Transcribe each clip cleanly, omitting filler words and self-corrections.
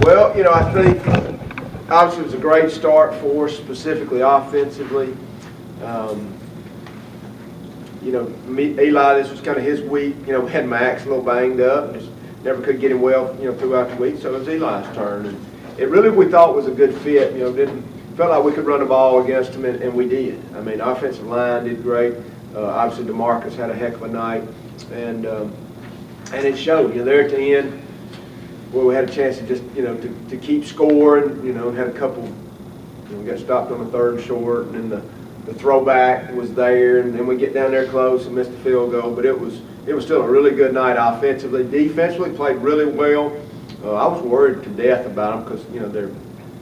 Well, I think obviously it was a great start for us, specifically offensively. Eli, this was kind of his week. We had Max a little banged up, just never could get him well, throughout the week. So it was Eli's turn, and it really we thought was a good fit. Felt like we could run the ball against him, and we did. I mean, offensive line did great. Obviously, DeMarcus had a heck of a night, and it showed. There at the end, where we had a chance to just to keep scoring. Had a couple. We got stopped on the 3rd and short, and then the throwback was there, and then we get down there close and missed the field goal. But it was still a really good night offensively. Defensively, played really well. I was worried to death about them because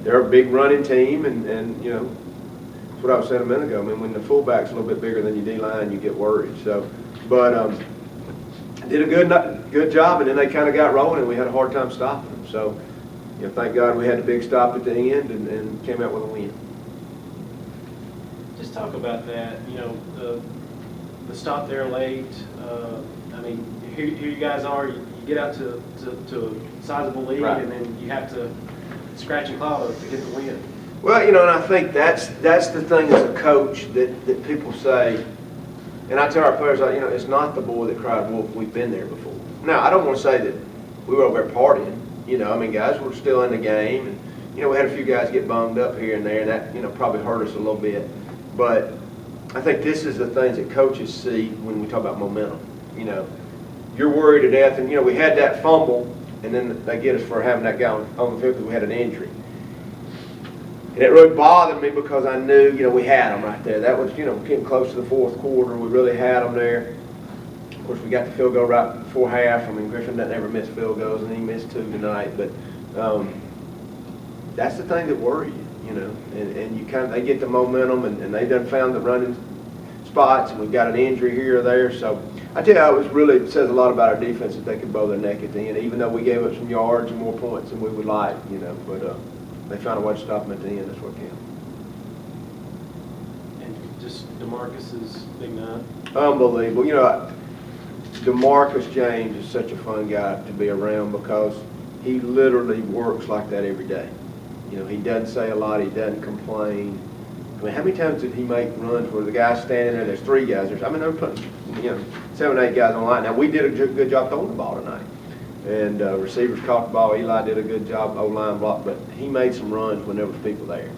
they're a big running team, and that's what I was saying a minute ago. I mean, when the fullback's a little bit bigger than your D-line, you get worried. So, but did a good job, and then they kind of got rolling, and we had a hard time stopping them. So, thank God we had a big stop at the end and came out with a win. Just talk about that. The stop there late. I mean, here you guys are. You get out to a sizable lead, right, and then you have to scratch and claw to get the win. Well, and I think that's the thing as a coach that people say, and I tell our players, it's not the boy that cried wolf. We've been there before. Now, I don't want to say that we were over there partying. Guys were still in the game, and we had a few guys get bummed up here and there, and that probably hurt us a little bit. But I think this is the things that coaches see when we talk about momentum. You're worried to death, and we had that fumble, and then they get us for having that guy on the field because we had an injury. And it really bothered me because I knew, we had them right there. That was, getting close to the 4th quarter. We really had them there. Of course, we got the field goal right before half. I mean, Griffin doesn't ever miss field goals, and he missed 2 tonight. But that's the thing that worries you, and they get the momentum, and they done found the running spots, and we've got an injury here or there. So I tell you, it says a lot about our defense that they could bow their neck at the end, even though we gave up some yards and more points than we would like, but they found a way to stop them at the end. That's what counts. And just DeMarcus's big night. Unbelievable. DeMarcus James is such a fun guy to be around because he literally works like that every day. He doesn't say a lot. He doesn't complain. I mean, how many times did he make runs where the guy's standing there, there's 3 guys there? I mean, they're putting, 7, 8 guys on the line. Now, we did a good job throwing the ball tonight. And receivers caught the ball. Eli did a good job, O-line block, but he made some runs when there was people there.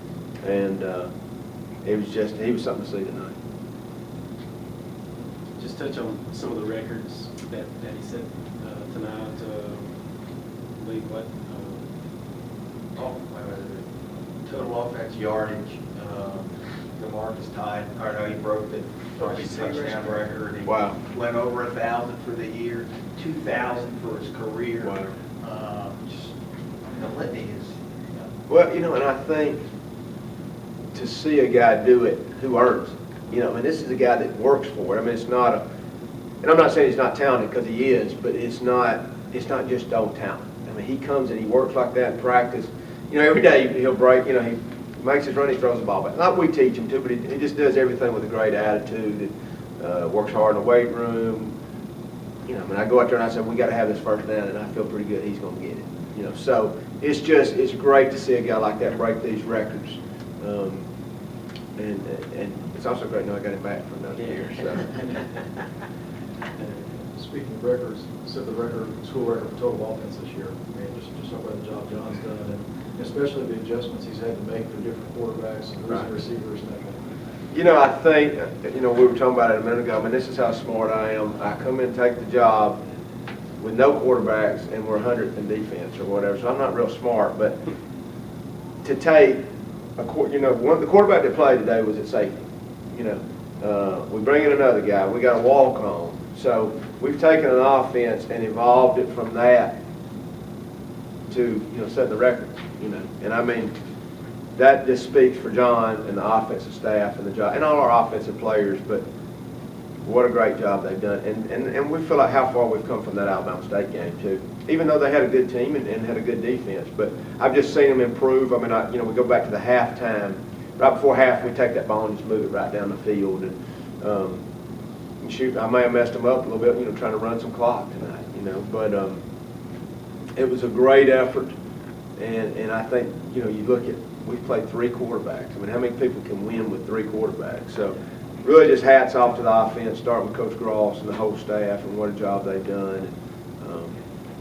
And he was something to see tonight. Just touch on some of the records that he set tonight. League what? Total offense yardage. DeMarcus tied, or no, he broke the touchdown record. He went over 1,000 for the year, 2,000 for his career. Wow. The litany is. Well, and I think to see a guy do it who earns it, and this is a guy that works for it. I mean, it's not and I'm not saying he's not talented because he is, but it's not just don't talent. I mean, he comes and he works like that in practice. Every day he'll break, he makes his run, he throws the ball back. Not we teach him to, but he just does everything with a great attitude. Works hard in the weight room. I go out there and I say, we got to have this first down, and I feel pretty good he's going to get it. So it's great to see a guy like that break these records. And it's also great to know I got him back for another year. So. Speaking of records, set the school record for total offense this year. Just talk about the job John's done, and especially the adjustments he's had to make for different quarterbacks and losing receivers and that kind of thing. I think, we were talking about it a minute ago. I mean, this is how smart I am. I come in and take the job with no quarterbacks, and we're 100th in defense or whatever. So I'm not real smart, but to take the quarterback that played today was at safety. We bring in another guy. We got a walk on. So we've taken an offense and evolved it from that to setting the record. And I mean, that just speaks for John and the offensive staff and the job and all our offensive players. But what a great job they've done, and we feel like how far we've come from that Alabama State game too. Even though they had a good team and had a good defense, but I've just seen them improve. I mean, we go back to the halftime. Right before half, we take that ball and just move it right down the field. And shoot, I may have messed them up a little bit, trying to run some clock tonight, but it was a great effort. And I think, you look at, we've played 3 quarterbacks. I mean, how many people can win with 3 quarterbacks? So really just hats off to the offense, starting with Coach Gross and the whole staff, and what a job they've done. And,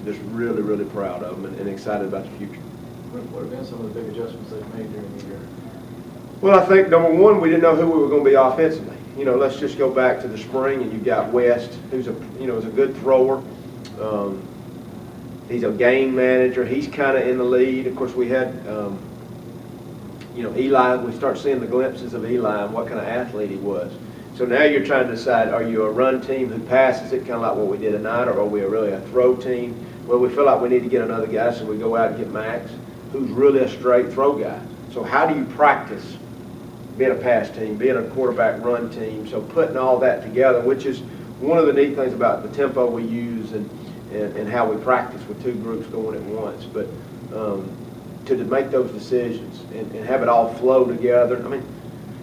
just really, really proud of them and excited about the future. What have been some of the big adjustments they've made during the year? Well, I think number one, we didn't know who we were going to be offensively. Let's just go back to the spring, and you've got West, who's is a good thrower. He's a game manager. He's kind of in the lead. Of course, we had, Eli. We start seeing the glimpses of Eli and what kind of athlete he was. So now you're trying to decide: are you a run team who passes it, kind of like what we did tonight, or are we really a throw team? Well, we feel like we need to get another guy, so we go out and get Max, who's really a straight throw guy. So how do you practice being a pass team, being a quarterback run team? So putting all that together, which is one of the neat things about the tempo we use and how we practice with 2 groups going at once. But to make those decisions and have it all flow together. I mean,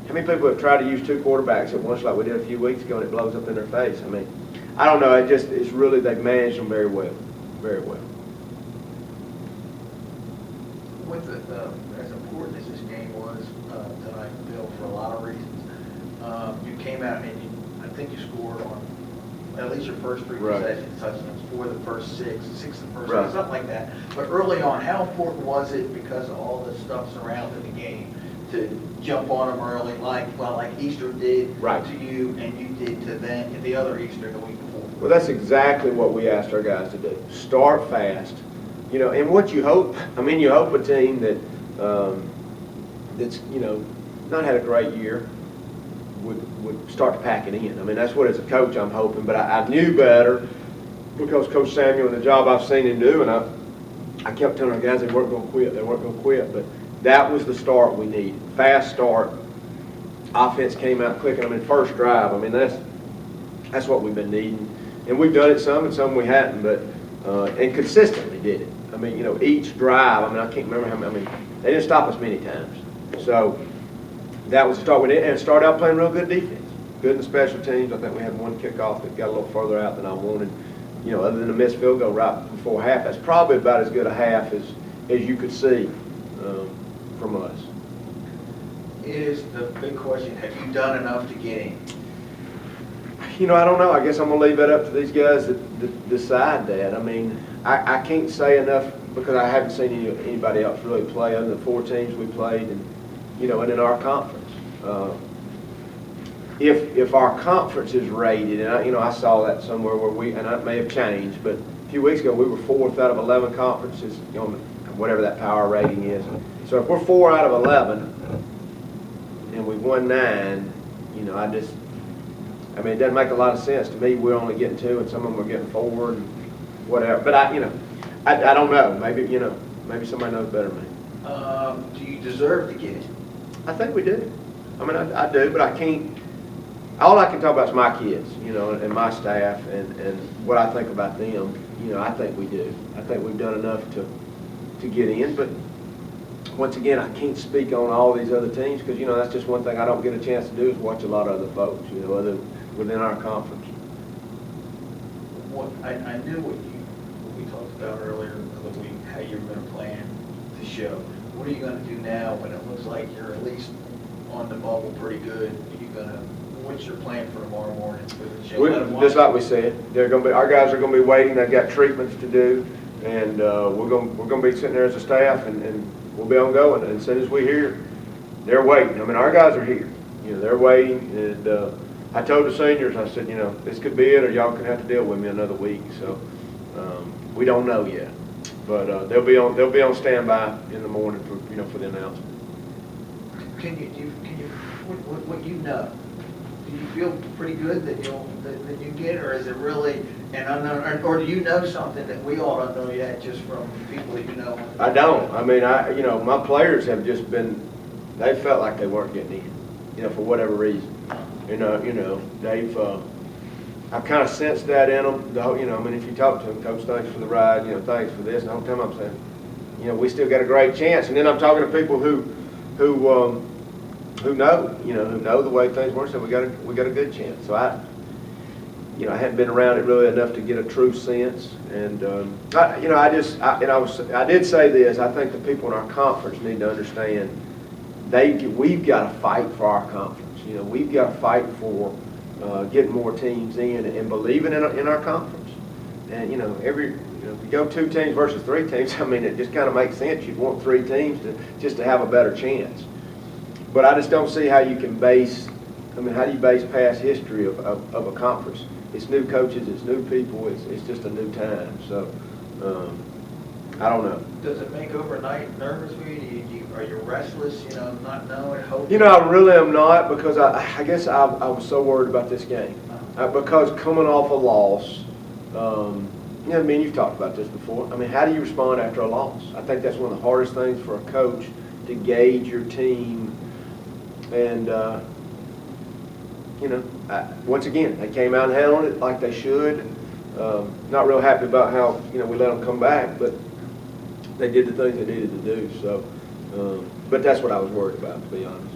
how many people have tried to use 2 quarterbacks at once like we did a few weeks ago and it blows up in their face? I mean, I don't know. It's really, they've managed them very well. Very well. With as important as this game was tonight, Bill, for a lot of reasons, you came out and I think you scored on at least your first 3 possessions, touchdowns, 4 the first 6 the first 6, something like that. But early on, how important was it, because of all the stuff surrounding the game, to jump on them early, like Easter did to you and you did to them and the other Easter the week before? Well, that's exactly what we asked our guys to do. Start fast. And what you hope, you hope a team that that's, not had a great year would start to pack it in. I mean, that's what as a coach I'm hoping, but I knew better because Coach Samuel and the job I've seen him do, and I kept telling our guys they weren't going to quit, but that was the start we needed. Fast start. Offense came out clicking. First drive. That's what we've been needing. And we've done it some and some we hadn't, but and consistently did it. Each drive, I can't remember how many, they didn't stop us many times. So that was the start we did, and started out playing real good defense. Good in the special teams. I think we had one kickoff that got a little further out than I wanted. Other than a missed field goal right before half, that's probably about as good a half as you could see from us. Is the big question, have you done enough to get in? I don't know. I guess I'm going to leave that up to these guys that decide that. I can't say enough because I haven't seen anybody else really play other than the 4 teams we played and in our conference. If our conference is rated, and I saw that somewhere where and it may have changed, but a few weeks ago we were 4th out of 11 conferences on whatever that power rating is. So if we're 4 out of 11 and we won 9, it doesn't make a lot of sense to me. We're only getting 2, and some of them are getting 4, and whatever. But I don't know. Maybe somebody knows better than me. Do you deserve to get it? I think we do. I do, but I can't. All I can talk about is my kids, and my staff, and what I think about them. I think we do. I think we've done enough to get in, but once again, I can't speak on all these other teams because, that's just one thing I don't get a chance to do is watch a lot of other folks, other within our conference. I knew what we talked about earlier in the week, how you were going to plan the show. What are you going to do now when it looks like you're at least on the bubble pretty good? What's your plan for tomorrow morning for the show? Just like we said, our guys are going to be waiting. They've got treatments to do, and we're going to be sitting there as a staff, and we'll be on going. And as soon as we hear, they're waiting. Our guys are here. They're waiting, and I told the seniors, I said, this could be it, or y'all can have to deal with me another week. So we don't know yet, but they'll be on standby in the morning for the announcement. Can you what you know? Do you feel pretty good that you get, or is it really an unknown, or do you know something that we all don't know yet just from people that you know? I don't. My players have just been. They felt like they weren't getting in, for whatever reason. They've. I've kind of sensed that in them. If you talk to them, Coach, thanks for the ride. Thanks for this. And the whole time I'm saying, we still got a great chance. And then I'm talking to people who know the way things work. So we got a good chance. So I hadn't been around it really enough to get a true sense. And, I did say this, I think the people in our conference need to understand, we've got to fight for our conference. We've got to fight for getting more teams in and believing in our conference. And, if you go 2 teams versus 3 teams, I mean, it just kind of makes sense. You'd want 3 teams just to have a better chance. But I just don't see how you can how do you base past history of a conference? It's new coaches, it's new people, it's just a new time. So, I don't know. Does it make overnight nervous for you? Are you restless, not knowing, hoping? I really am not, because I guess I was so worried about this game. Because coming off a loss, you've talked about this before. How do you respond after a loss? I think that's one of the hardest things for a coach, to gauge your team. And, once again, they came out and handled it like they should. Not real happy about how, we let them come back, but they did the things they needed to do. So, but that's what I was worried about, to be honest.